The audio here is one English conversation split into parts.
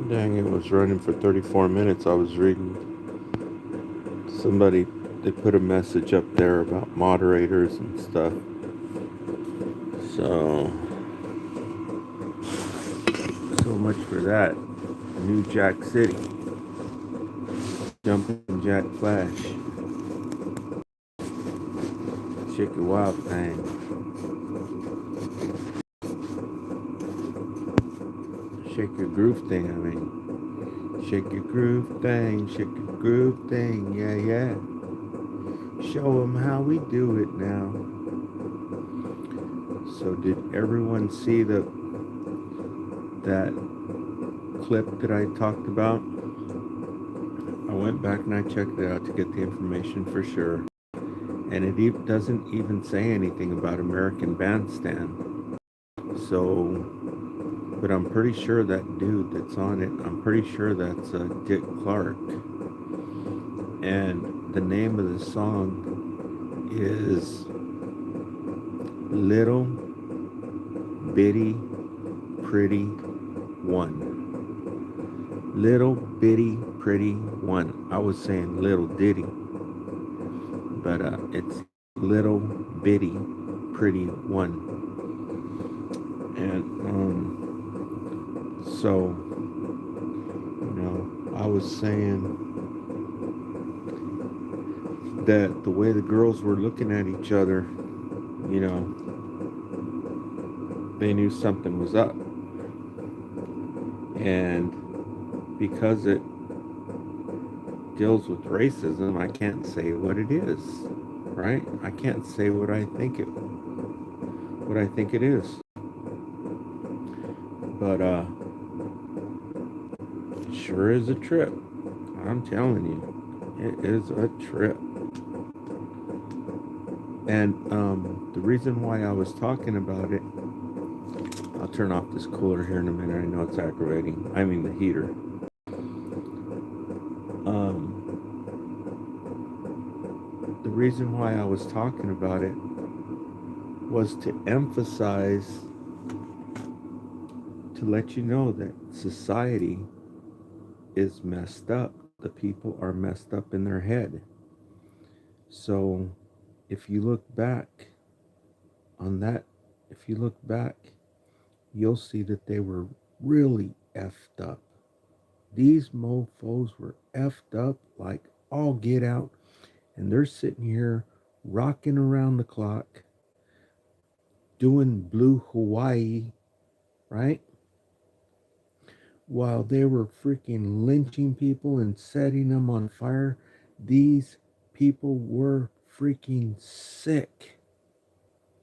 Dang, it was running for 34 minutes. I was reading somebody, they put a message up there about moderators and stuff. So, so much for that. New Jack City. Jumping Jack Flash. Shake your wild thing. Shake your groove thing, I mean. Shake your groove thing, shake your groove thing, yeah, yeah. Show them how we do it now. So did everyone see that clip that I talked about? I went back and I checked it out to get the information for sure. And it doesn't even say anything about American Bandstand. So, but I'm pretty sure that dude that's on it, I'm pretty sure that's Dick Clark. And the name of the song is Little Bitty Pretty One. Little Bitty Pretty One. I was saying Little Ditty, but it's Little Bitty Pretty One. And so, I was saying that the way the girls were looking at each other, they knew something was up. And because it deals with racism, I can't say what it is, right? I can't say what I think it is. But sure is a trip. I'm telling you, it is a trip. And the reason why I was talking about it, I'll turn off this cooler here in a minute. I know it's aggravating. I mean the heater. The reason why I was talking about it was to emphasize, to let you know that society is messed up. The people are messed up in their head. So if you look back on that, if you look back, you'll see that they were really effed up. These mofos were effed up like all get out, and they're sitting here rocking around the clock, doing Blue Hawaii, right? While they were freaking lynching people and setting them on fire. These people were freaking sick.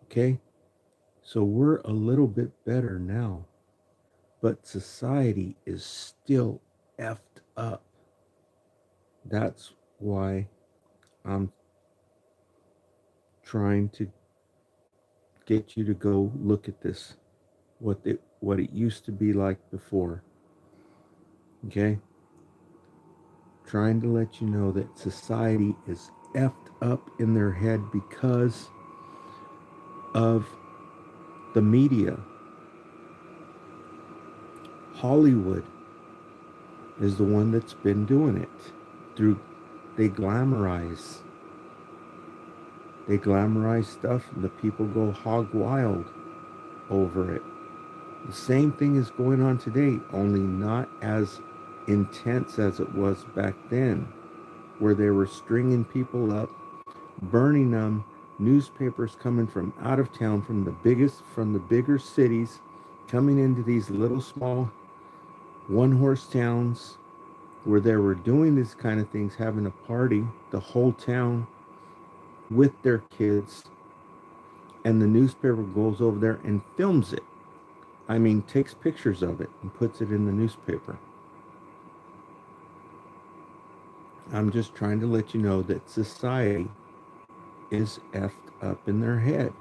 Okay? So we're a little bit better now. But society is still effed up. That's why I'm trying to get you to go look at this, what it used to be like before. Okay? Trying to let you know that society is effed up in their head because of the media. Hollywood is the one that's been doing it. They glamorize stuff, and the people go hog wild over it. The same thing is going on today, only not as intense as it was back then, where they were stringing people up, burning them, newspapers coming from out of town, from the bigger cities, coming into these little small one-horse towns where they were doing these kind of things, having a party, the whole town with their kids, and the newspaper goes over there and films it. I mean, takes pictures of it and puts it in the newspaper. I'm just trying to let you know that society is effed up in their head.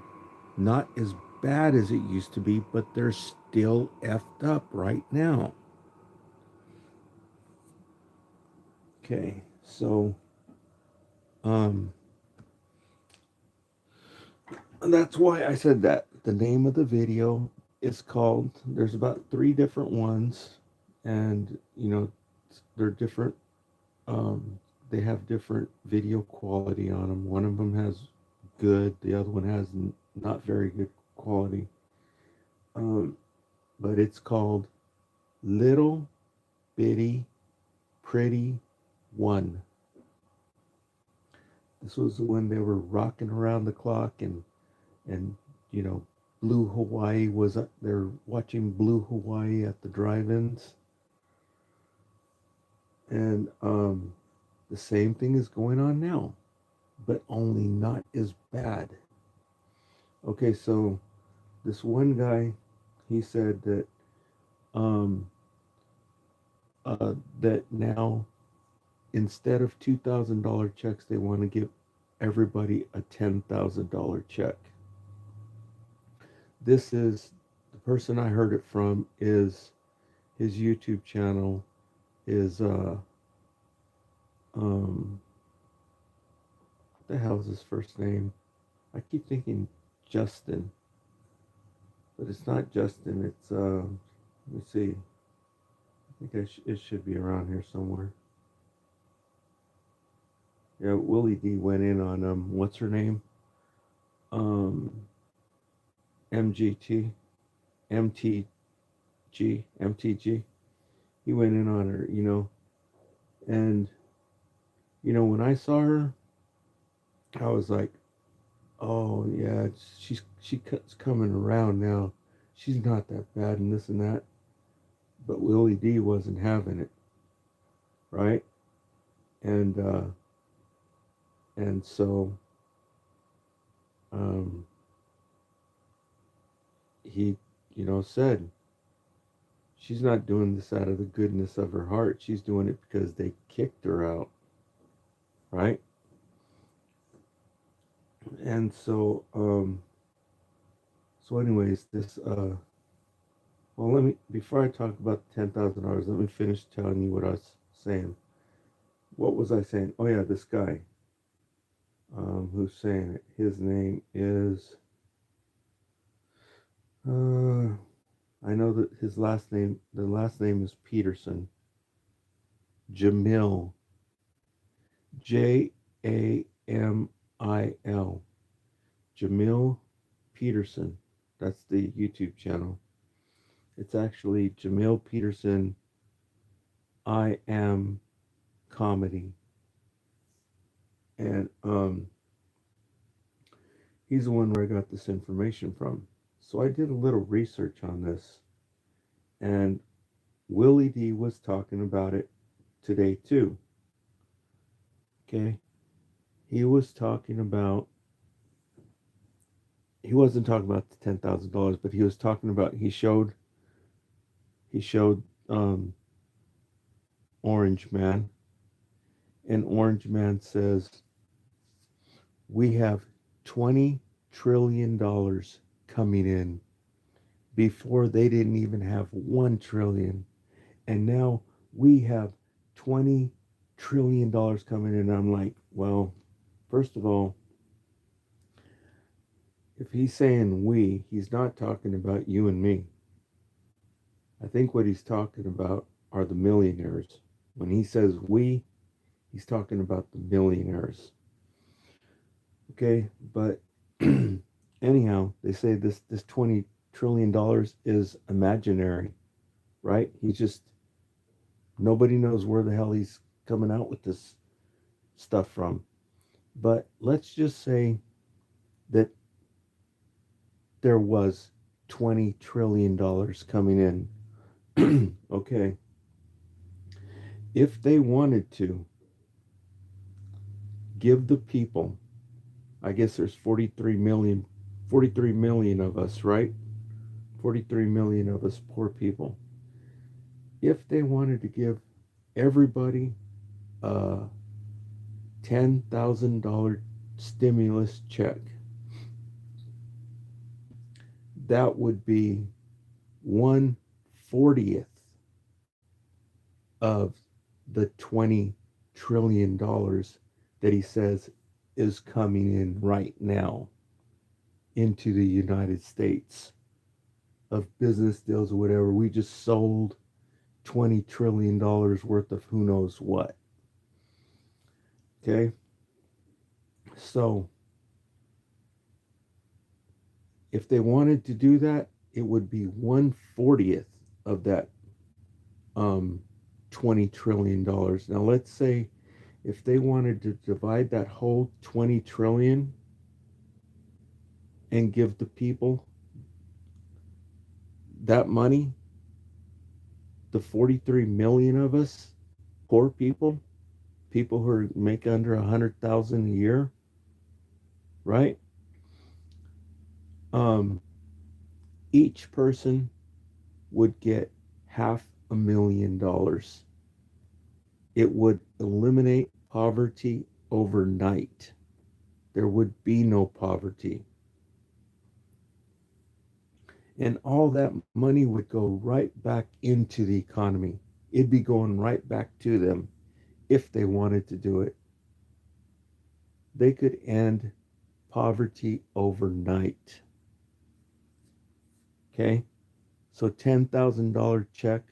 Not as bad as it used to be, but they're still effed up right now. Okay, so that's why I said that. The name of the video is called, there's about 3 different ones. and they're different. They have different video quality on them. One of them has good, the other one has not very good quality. Um, but it's called Little Bitty Pretty One. This was when they were rocking around the clock, and you know, Blue Hawaii was they're watching Blue Hawaii at the drive-ins, and the same thing is going on now, but only not as bad. Okay, so this one guy, he said that um, that now instead of $2,000 checks, they want to give everybody a $10,000 check. This is the person I heard it from. Is his YouTube channel is what the hell is his first name? I keep thinking Justin, but it's not Justin. It's let me see. I think it should be around here somewhere. Yeah, Willie D went in on what's her name? Um, MGT, MTG. He went in on her, and when I saw her, I was like, oh yeah, she's coming around now. She's not that bad and this and that. But Willie D wasn't having it, right? And so um, he, said she's not doing this out of the goodness of her heart. She's doing it because they kicked her out, right? And so anyways, this well, let me before I talk about the $10,000, let me finish telling you what I was saying. What was I saying? Oh yeah, this guy who's saying it. His name is I know that the last name is Peterson. Jamil. Jamil. Jamil Peterson. That's the YouTube channel. It's actually Jamil Peterson. I am comedy. And he's the one where I got this information from. So I did a little research on this, and Willie D was talking about it today too. Okay, he was talking about. He wasn't talking about the $10,000, but he was talking about. He showed Orange Man, and Orange Man says we have $20 trillion coming in. Before they didn't even have 1 trillion, and now we have $20 trillion coming in. I'm like, well, first of all, if he's saying we, he's not talking about you and me. I think what he's talking about are the millionaires. When he says we, he's talking about the millionaires. Okay, but anyhow, they say this $20 trillion is imaginary, right? He's just nobody knows where the hell he's coming out with this stuff from. But let's just say that there was $20 trillion coming in. Okay. If they wanted to give the people, I guess there's 43 million of us, right? 43 million of us poor people. If they wanted to give everybody a $10,000 stimulus check, that would be 1/40th of the $20 trillion that he says is coming in right now into the United States of business deals or whatever. We just sold $20 trillion worth of who knows what. Okay? So, if they wanted to do that, it would be 1/40th of that um, $20 trillion. Now, let's say if they wanted to divide that whole 20 trillion and give the people that money, the 43 million of us, poor people, people who make under 100,000 a year, right? Um, each person would get $500,000. It would eliminate poverty overnight. There would be no poverty. And all that money would go right back into the economy. It'd be going right back to them if they wanted to do it. They could end poverty overnight. Okay? So $10,000 check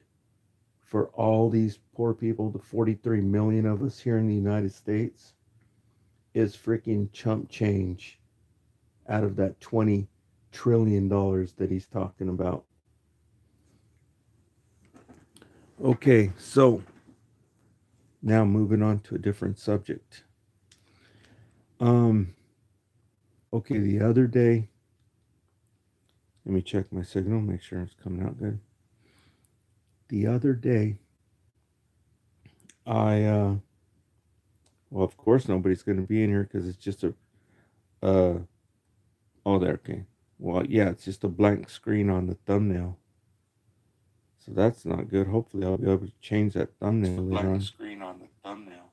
for all these poor people, the 43 million of us here in the United States, is freaking chump change out of that $20 trillion that he's talking about. Okay, so now moving on to a different subject. Um, okay, the other day, let me check my signal, make sure it's coming out good. The other day, well, of course, nobody's going to be in here because it's just uh, oh, there, okay. Well, yeah, it's just a blank screen on the thumbnail. So that's not good. Hopefully, I'll be able to change that thumbnail later on. Screen on the thumbnail.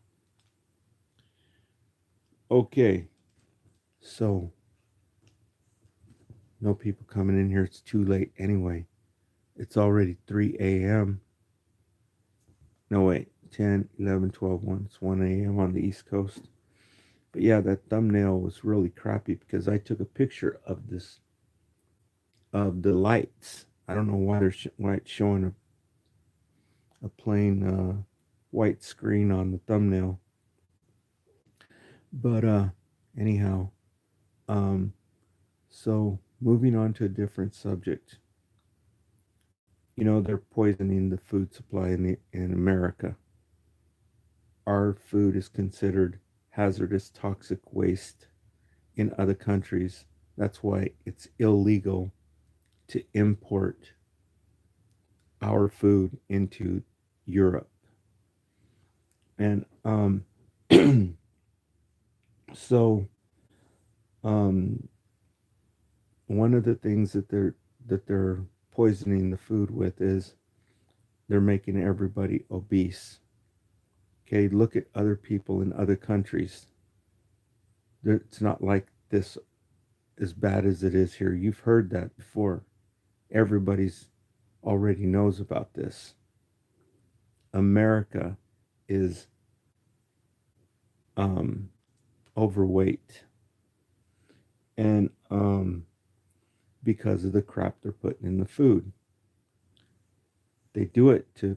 Okay, so no people coming in here. It's too late anyway. It's already 3 a.m. No, wait, 10, 11, 12, 1. It's 1 a.m. on the East Coast. But yeah, that thumbnail was really crappy because I took a picture of the lights. I don't know why it's showing a plain white screen on the thumbnail. But anyhow, um, so moving on to a different subject. You know, they're poisoning the food supply in America. Our food is considered hazardous toxic waste in other countries. That's why it's illegal to import our food into Europe. And so um, one of the things that they're poisoning the food with is they're making everybody obese. Okay, look at other people in other countries. It's not like this as bad as it is here. You've heard that before. Everybody's already knows about this. America is um, overweight, and because of the crap they're putting in the food, they do it to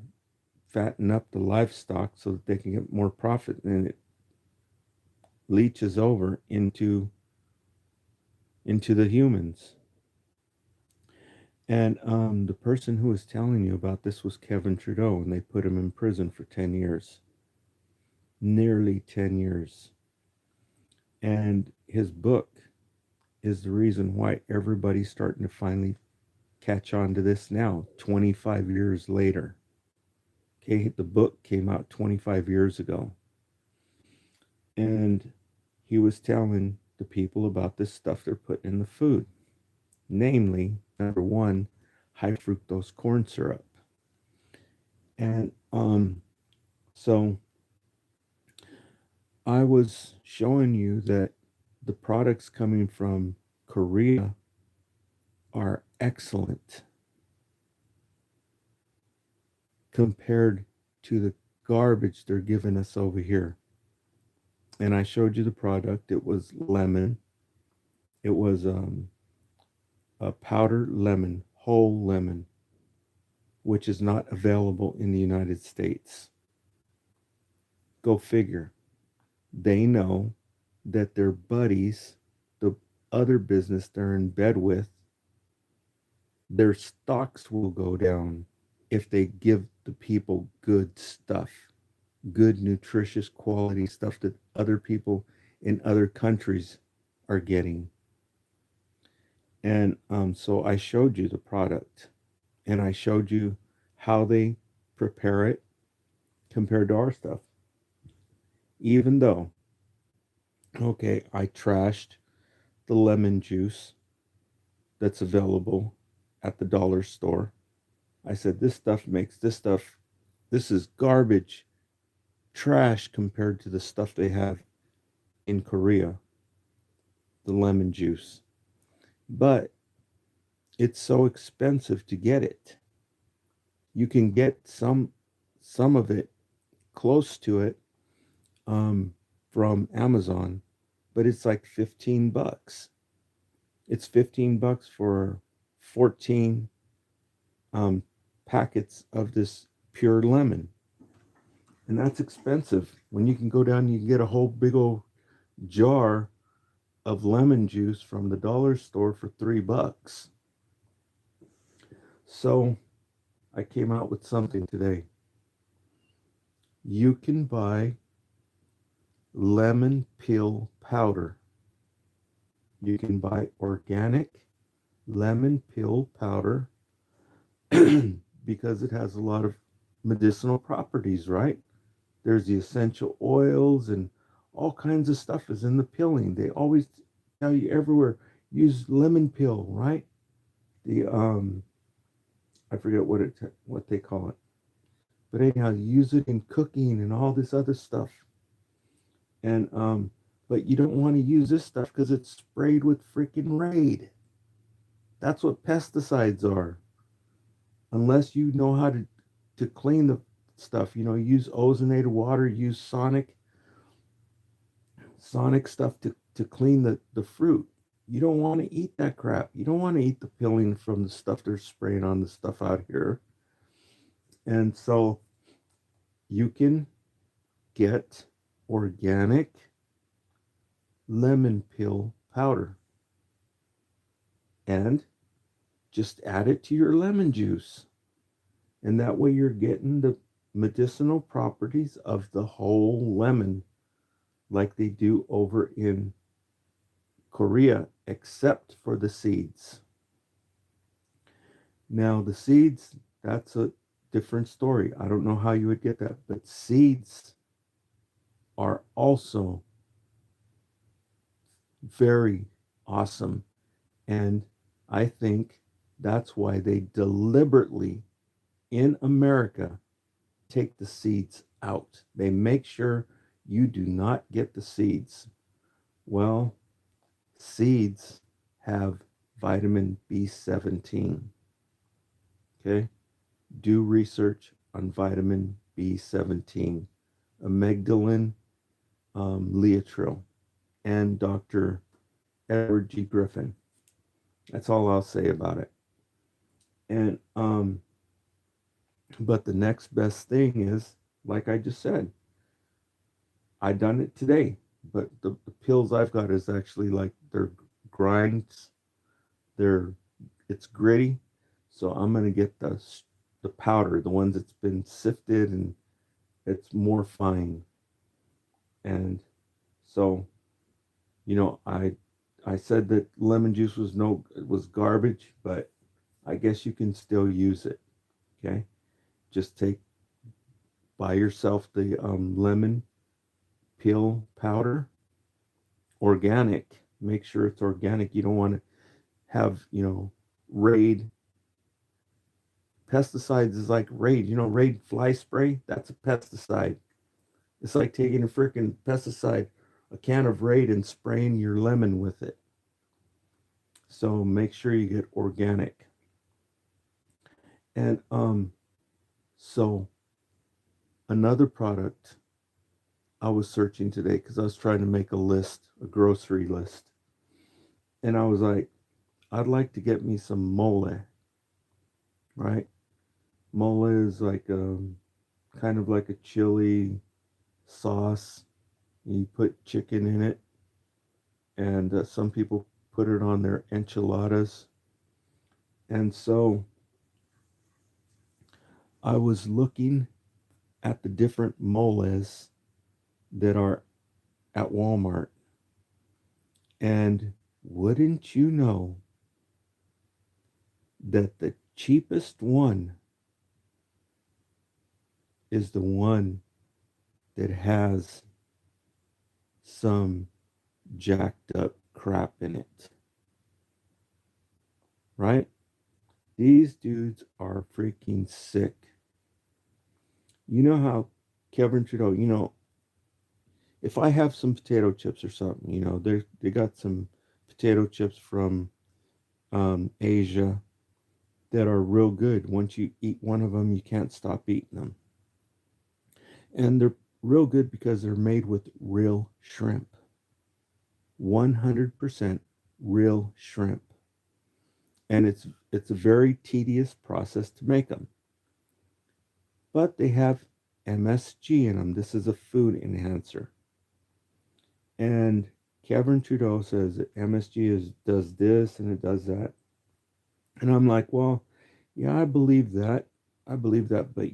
fatten up the livestock so that they can get more profit, and it leaches over into the humans. And the person who was telling you about this was Kevin Trudeau, and they put him in prison for 10 years. Nearly 10 years. And his book is the reason why everybody's starting to finally catch on to this now, 25 years later. Okay, the book came out 25 years ago. And he was telling the people about this stuff they're putting in the food. Namely, number one, high fructose corn syrup. And so I was showing you that the products coming from Korea are excellent compared to the garbage they're giving us over here. And I showed you the product. It was lemon. It was a powdered lemon, whole lemon. which is not available in the United States. Go figure. They know that their buddies, the other business they're in bed with, their stocks will go down if they give the people good stuff, good, nutritious, quality stuff that other people in other countries are getting. And so I showed you the product and I showed you how they prepare it compared to our stuff. Even though, okay, I trashed the lemon juice that's available at the dollar store. I said, this stuff, this is garbage, trash compared to the stuff they have in Korea, the lemon juice. But it's so expensive to get it. You can get some of it close to it um, from Amazon, but it's like $15. It's $15 for 14 um, packets of this pure lemon. And that's expensive. When you can go down, you can get a whole big old jar of lemon juice from the dollar store for $3. So I came out with something today. You can buy lemon peel powder. You can buy organic lemon peel powder because it has a lot of medicinal properties, right? There's the essential oils and all kinds of stuff is in the peeling. They always tell you everywhere use lemon peel, right? The I forget what they call it, but anyhow, use it in cooking and all this other stuff. And but you don't want to use this stuff because it's sprayed with freaking Raid. That's what pesticides are. Unless you know how to clean the stuff, use ozonated water, use sonic stuff to clean the fruit. You don't want to eat that crap. You don't want to eat the peeling from the stuff they're spraying on the stuff out here. And so you can get organic lemon peel powder and just add it to your lemon juice. And that way you're getting the medicinal properties of the whole lemon like they do over in Korea, except for the seeds. Now, the seeds, that's a different story. I don't know how you would get that, but seeds are also very awesome. And I think that's why they deliberately in America take the seeds out. They make sure you do not get the seeds. Well, seeds have vitamin B17. Okay? Do research on vitamin B17, amygdalin, Leotril, and Dr. Edward G. Griffin. That's all I'll say about it. And but the next best thing is, like I just said, I done it today. But the pills I've got is actually like they're grinds. They're it's gritty. So I'm gonna get the powder, the ones that's been sifted and it's more fine. And so, I said that lemon juice was garbage, but I guess you can still use it. Okay, just buy yourself the lemon peel powder, organic. Make sure it's organic. You don't want to have Raid pesticides is like Raid. Raid fly spray. That's a pesticide. It's like taking a freaking pesticide, a can of Raid, and spraying your lemon with it. So make sure you get organic. And so another product I was searching today because I was trying to make a grocery list. And I was like, I'd like to get me some mole, right? Mole is like kind of like a chili sauce. You put chicken in it, and some people put it on their enchiladas. And so I was looking at the different moles that are at Walmart, and wouldn't you know that the cheapest one is the one that has some jacked up crap in it, right? These dudes are freaking sick. You know how Kevin Trudeau, if I have some potato chips or something, they got some potato chips from Asia that are real good. Once you eat one of them, you can't stop eating them. And they're real good because they're made with real shrimp. 100% real shrimp. And it's a very tedious process to make them. But they have MSG in them. This is a food enhancer. And Kevin Trudeau says that MSG does this and it does that. And I'm like, well, yeah, I believe that. I believe that, but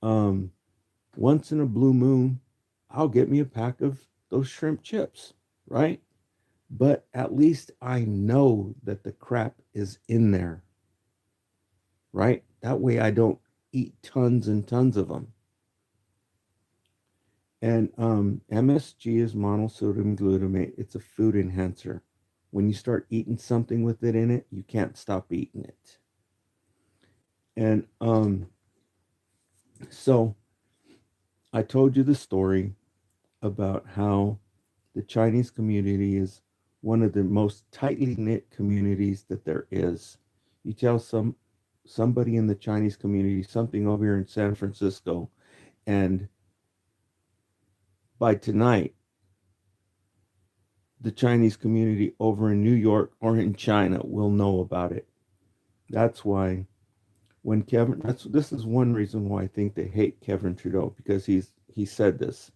um, once in a blue moon, I'll get me a pack of those shrimp chips, right? But at least I know that the crap is in there, right? That way I don't eat tons and tons of them. And MSG is monosodium glutamate. It's a food enhancer. When you start eating something with it in it, you can't stop eating it. And so I told you the story about how the Chinese community is one of the most tightly knit communities that there is. You tell somebody in the Chinese community something over here in San Francisco, and by tonight, the Chinese community over in New York or in China will know about it. That's why when Kevin that's this is one reason why I think they hate Kevin Trudeau, because he said this.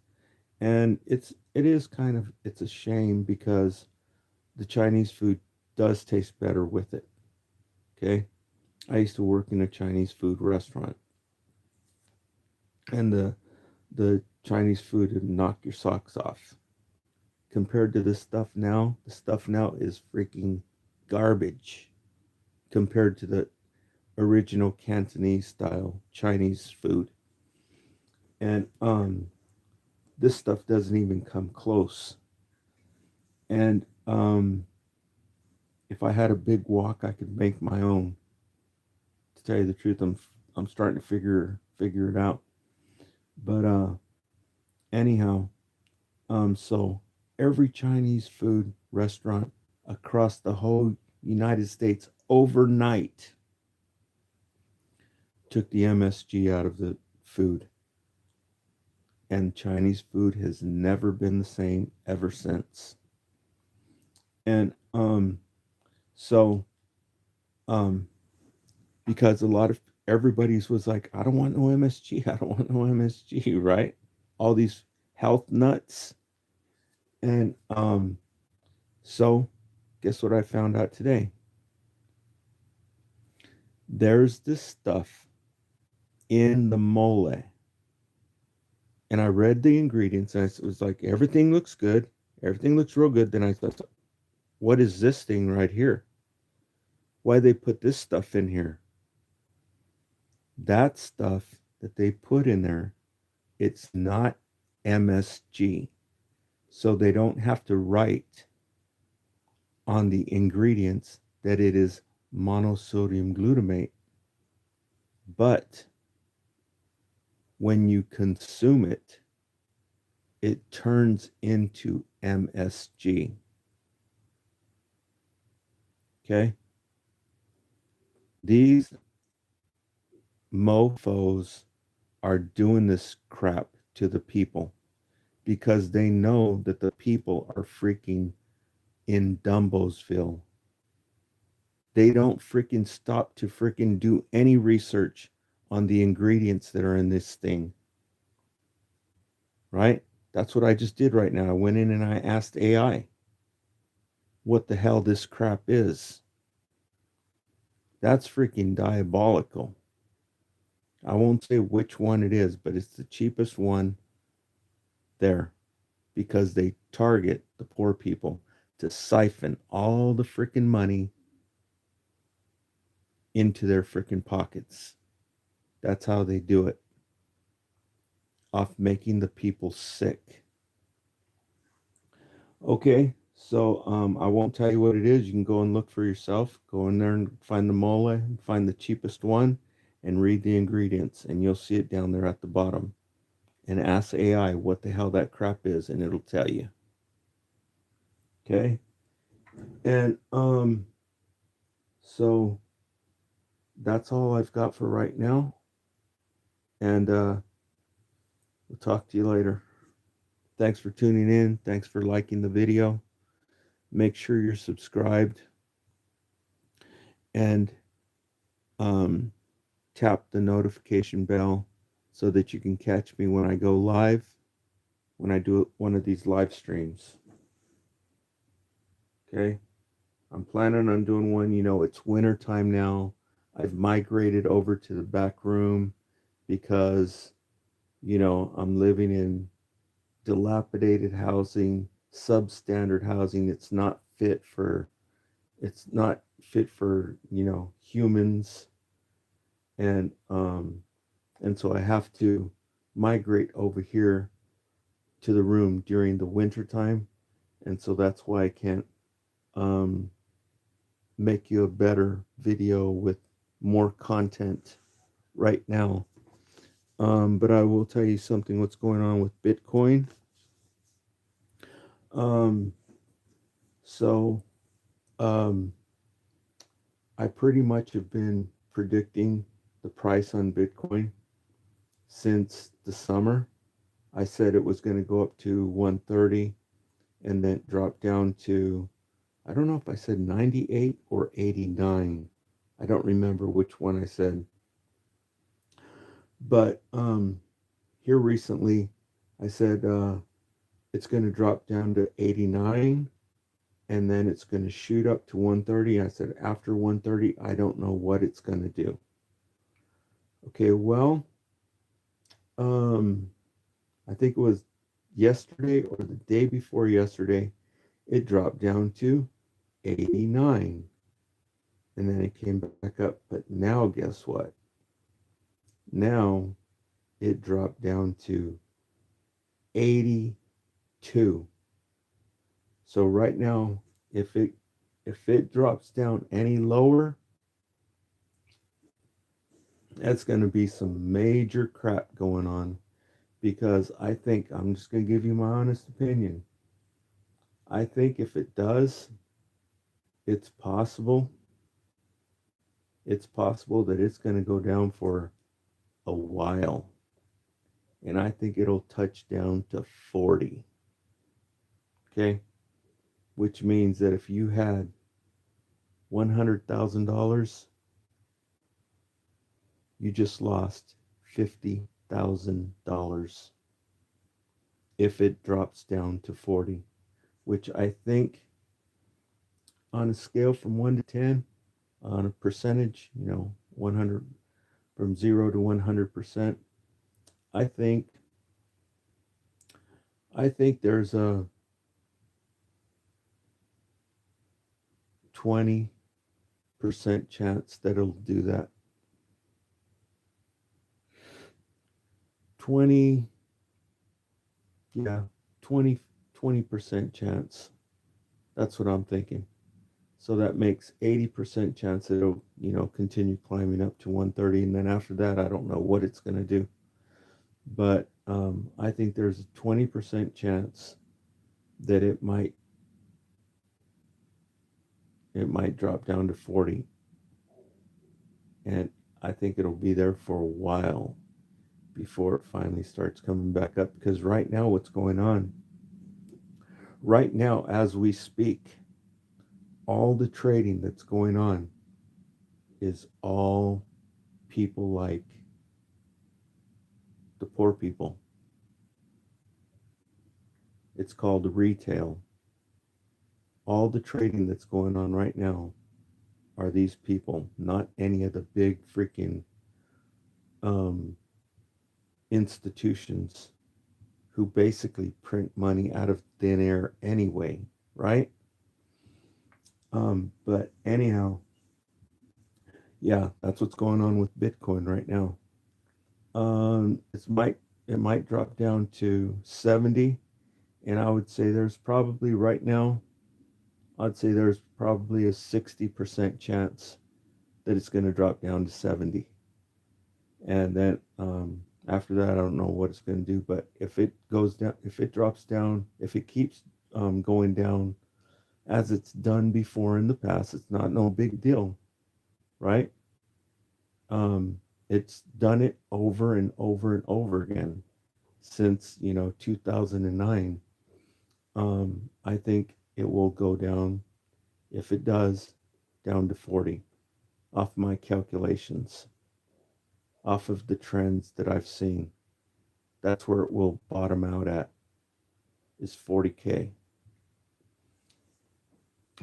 And it is kind of it's a shame because the Chinese food does taste better with it. Okay? I used to work in a Chinese food restaurant, and the Chinese food would knock your socks off. Compared to this stuff now, the stuff now is freaking garbage compared to the original Cantonese style Chinese food. And this stuff doesn't even come close. And if I had a big wok, I could make my own. To tell you the truth, I'm starting to figure it out. But anyhow, so every Chinese food restaurant across the whole United States overnight took the MSG out of the food, and Chinese food has never been the same ever since. And so um, because a lot of everybody's was like, I don't want no MSG, I don't want no MSG, right? All these health nuts, and so guess what I found out today? There's this stuff in the mole. And I read the ingredients, and it was like, everything looks good. Everything looks real good. Then I thought, what is this thing right here? Why they put this stuff in here? That stuff that they put in there, it's not MSG. So they don't have to write on the ingredients that it is monosodium glutamate. But when you consume it, it turns into MSG. Okay? These mofos are doing this crap to the people because they know that the people are freaking in Dumbosville. They don't freaking stop to freaking do any research on the ingredients that are in this thing, right? That's what I just did right now. I went in and I asked AI what the hell this crap is. That's freaking diabolical. I won't say which one it is, but it's the cheapest one there because they target the poor people to siphon all the freaking money into their freaking pockets. That's how they do it, off making the people sick. Okay, so I won't tell you what it is. You can go and look for yourself. Go in there and find the mole, and find the cheapest one, and read the ingredients, and you'll see it down there at the bottom. And ask AI what the hell that crap is, and it'll tell you. Okay, and so that's all I've got for right now, and we'll talk to you later. Thanks for tuning in. Thanks for liking the video. Make sure you're subscribed, and um, tap the notification bell so that you can catch me when I go live, when I do one of these live streams. Okay, I'm planning on doing one. It's winter time now. I've migrated over to the back room because I'm living in dilapidated housing, substandard housing. It's not fit for humans, and so I have to migrate over here to the room during the winter time, and so that's why I can't um, make you a better video with more content right now. But I will tell you something what's going on with Bitcoin. Um, so um, I pretty much have been predicting the price on Bitcoin since the summer. I said it was going to go up to 130 and then drop down to, I don't know if I said 98 or 89. I don't remember which one I said. But here recently, I said it's going to drop down to 89 and then it's going to shoot up to 130. I said after 130, I don't know what it's going to do. Okay, well, I think it was yesterday or the day before yesterday, it dropped down to 89 and then it came back up. But now, guess what? Now it dropped down to 82. So right now, if it drops down any lower, that's going to be some major crap going on, because I think, I'm just going to give you my honest opinion. I think if it does, it's possible. It's possible that it's going to go down for a while. And I think it'll touch down to 40. Okay? Which means that if you had $100,000, you just lost $50,000 if it drops down to 40, which I think on a scale from 1 to 10, on a percentage, 100, from 0 to 100%, I think there's a 20% chance that it'll do that. 20, yeah, 20% chance. That's what I'm thinking. So that makes 80% chance it'll, continue climbing up to 130. And then after that, I don't know what it's going to do. But I think there's a 20% chance that it might drop down to 40. And I think it'll be there for a while before it finally starts coming back up. Because right now, what's going on? Right now, as we speak, all the trading that's going on is all people like the poor people. It's called retail. All the trading that's going on right now are these people, not any of the big freaking um, institutions who basically print money out of thin air anyway, right? But anyhow, yeah, that's what's going on with Bitcoin right now. It might drop down to 70, and I would say there's probably right now, I'd say there's probably a 60% chance that it's going to drop down to 70. And then after that, I don't know what it's going to do. But if it goes down, if it drops down, if it keeps going down as it's done before in the past, it's not no big deal, right? It's done it over and over and over again since 2009. I think it will go down, if it does, down to 40 off my calculations, off of the trends that I've seen. That's where it will bottom out at, is 40K.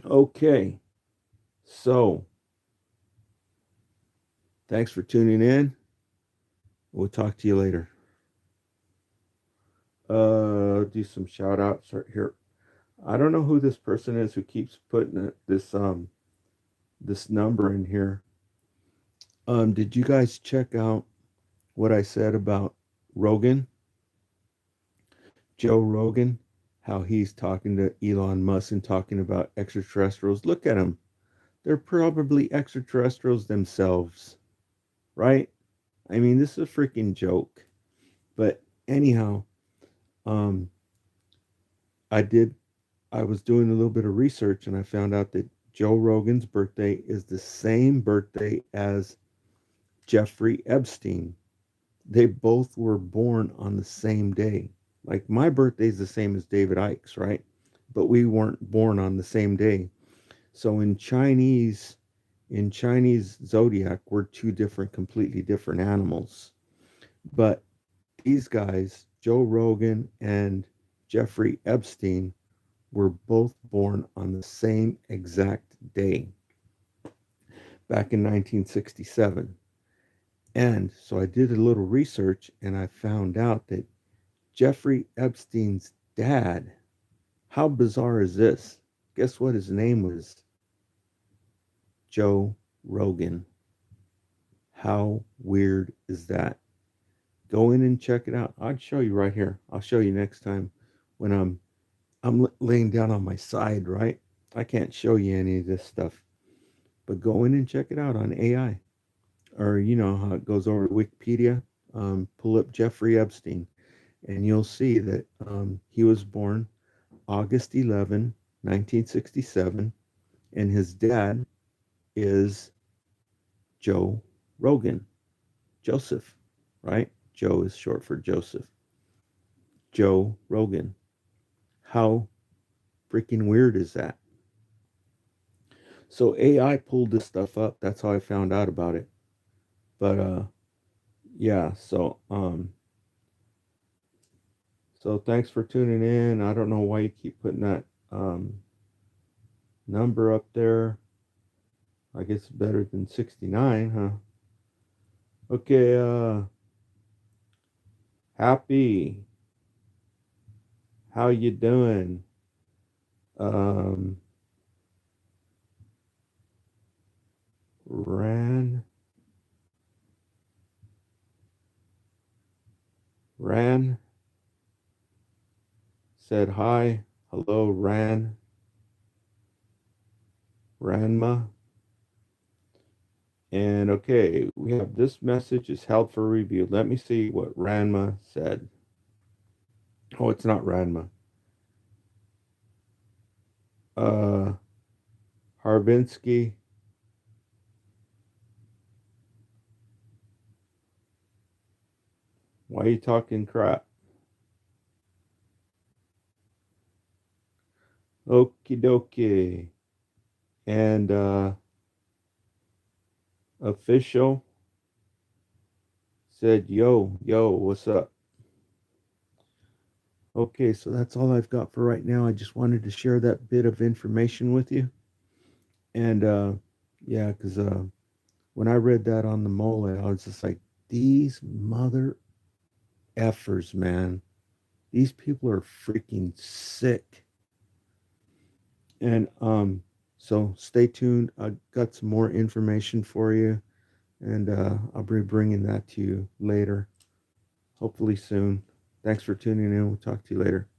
Okay, so thanks for tuning in. We'll talk to you later. Do some shout outs right here. I don't know who this person is who keeps putting this number in here. Did you guys check out what I said about Rogan? Joe Rogan, how he's talking to Elon Musk and talking about extraterrestrials. Look at them. They're probably extraterrestrials themselves, right? I mean, this is a freaking joke. But anyhow, um, I did. I was doing a little bit of research and I found out that Joe Rogan's birthday is the same birthday as Jeffrey Epstein. They both were born on the same day. Like my birthday is the same as David Icke's, right? But we weren't born on the same day. So in Chinese zodiac, we're two different, completely different animals. But these guys, Joe Rogan and Jeffrey Epstein, were both born on the same exact day back in 1967. And so I did a little research and I found out that Jeffrey Epstein's dad, how bizarre is this? Guess what his name was? Joe Rogan. How weird is that? Go in and check it out. I'll show you right here. I'll show you next time when I'm laying down on my side, right? I can't show you any of this stuff. But go in and check it out on AI. Or you know how it goes over to Wikipedia. Pull up Jeffrey Epstein, and you'll see that he was born August 11, 1967, and his dad is Joe Rogan. Joseph, right? Joe is short for Joseph. Joe Rogan. How freaking weird is that? So AI pulled this stuff up. That's how I found out about it. But yeah, so thanks for tuning in. I don't know why you keep putting that number up there. I guess better than 69, huh? Okay, Happy. How you doing? Um Ran Ran said hi. Hello, Ranma. And okay, we have this message is held for review. Let me see what Ranma said. Oh, it's not Ranma. Uh, Harbinsky. Why are you talking crap? Okie dokie. And official said, yo, what's up? Okay, so that's all I've got for right now. I just wanted to share that bit of information with you. And yeah, because when I read that on the mole, I was just like, these mother effers, man. These people are freaking sick. And so stay tuned. I got some more information for you, and I'll be bringing that to you later, hopefully soon. Thanks for tuning in. We'll talk to you later.